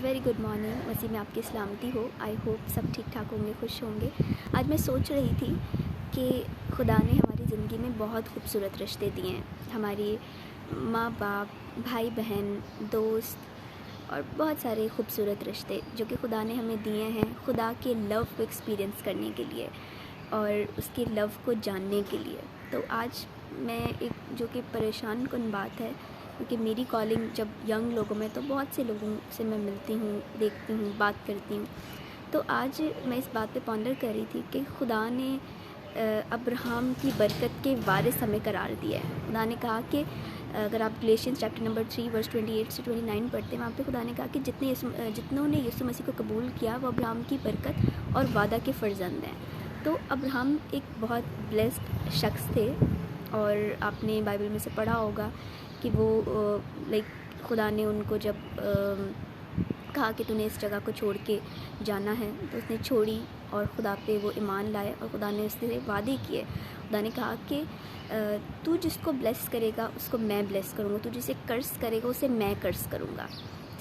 Very good morning. मसीह में आपकी सलामती हो। आई होप सब ठीक ठाक होंगे, खुश होंगे। आज मैं सोच रही थी कि खुदा ने हमारी ज़िंदगी में बहुत खूबसूरत रिश्ते दिए हैं। हमारे माँ बाप, भाई बहन, दोस्त और बहुत सारे खूबसूरत रिश्ते जो कि खुदा ने हमें दिए हैं खुदा के लव को एक्सपीरियंस करने के लिए और उसके लव को जानने के लिए। तो आज मैं एक जो कि परेशान कुन बात है, क्योंकि मेरी कॉलिंग जब यंग लोगों में, तो बहुत से लोगों से मैं मिलती हूँ, देखती हूँ, बात करती हूँ। तो आज मैं इस बात पे पॉन्डर कर रही थी कि खुदा ने अब्राहम की बरकत के वारिस हमें करार दिया है। खुदा ने कहा कि अगर आप गलेशियंस चैप्टर नंबर 3 वर्स 28 से 29 पढ़ते हैं, वहाँ पे खुदा ने कहा कि जितनों ने यीशु मसीह को कबूल किया वो अब्राहम की बरकत और वादा के फ़र्जंद हैं। तो अब्राहम एक बहुत ब्लेस्ड शख्स थे और आपने बाइबल में से पढ़ा होगा कि वो खुदा ने उनको जब कहा कि तूने इस जगह को छोड़ के जाना है, तो उसने छोड़ी और खुदा पे वो ईमान लाए और खुदा ने उससे वादे किए। खुदा ने कहा कि तू जिसको ब्लेस करेगा उसको मैं ब्लेस करूँगा, तू जिसे कर्स करेगा उसे मैं कर्स करूँगा।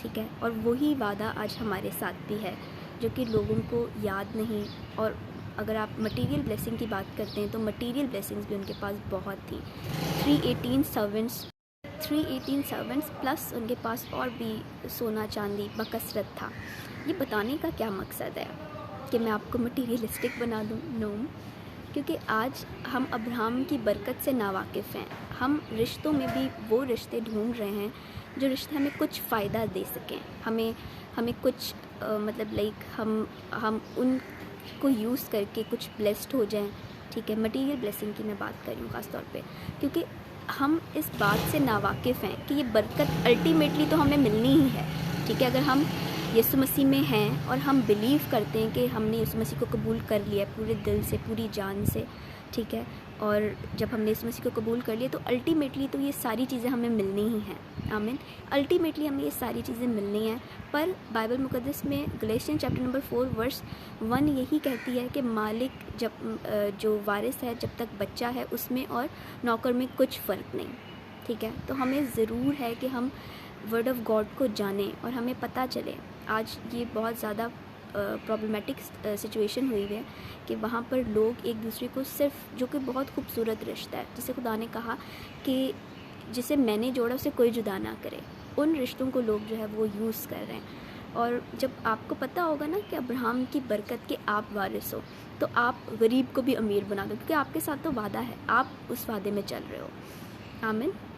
ठीक है, और वही वादा आज हमारे साथ भी है जो कि लोगों को याद नहीं। और अगर आप मटेरियल ब्लेसिंग की बात करते हैं तो मटेरियल ब्लेसिंग्स भी उनके पास बहुत थी। 318 सर्वेंट्स प्लस उनके पास और भी सोना चांदी बकसरत था। ये बताने का क्या मकसद है कि मैं आपको मटीरियलिस्टिक बना दूँ? नो, क्योंकि आज हम अब्राहम की बरकत से नावाकिफ़ हैं। हम रिश्तों में भी वो रिश्ते ढूंढ रहे हैं जो रिश्ते हमें कुछ फ़ायदा दे सकें, हमें कुछ हम उनको यूज़ करके कुछ ब्लेस्ड हो जाएं। ठीक है, मटेरियल ब्लेसिंग की मैं बात कर रही हूँ ख़ास तौर पे, क्योंकि हम इस बात से नावाकिफ़ हैं कि ये बरकत अल्टीमेटली तो हमें मिलनी ही है। ठीक है, अगर हम यीशु मसीह में हैं और हम बिलीव करते हैं कि हमने यीशु मसीह को कबूल कर लिया पूरे दिल से, पूरी जान से, ठीक है, और जब हमने यीशु मसीह को कबूल कर लिया तो अल्टीमेटली तो ये सारी चीज़ें हमें मिलनी ही हैं। आमीन। अल्टीमेटली हमें ये सारी चीज़ें मिलनी हैं। पर बाइबल मुक़द्दस में गलेशियंस चैप्टर नंबर 4 वर्स 1 यही कहती है कि मालिक जो वारिस है जब तक बच्चा है उसमें और नौकर में कुछ फ़र्क नहीं। ठीक है, तो हमें ज़रूर है कि हम वर्ड ऑफ गॉड को जानें और हमें पता चले। आज ये बहुत ज़्यादा प्रॉब्लमेटिक सिचुएशन हुई है कि वहाँ पर लोग एक दूसरे को सिर्फ, जो कि बहुत खूबसूरत रिश्ता है जिसे खुदा ने कहा कि जिसे मैंने जोड़ा उसे कोई जुदा ना करे, उन रिश्तों को लोग जो है वो यूज़ कर रहे हैं। और जब आपको पता होगा ना कि अब्राहम की बरकत के आप वारिस हो, तो आप गरीब को भी अमीर बना दो, क्योंकि आपके साथ तो वादा है, आप उस वादे में चल रहे हो। आमीन।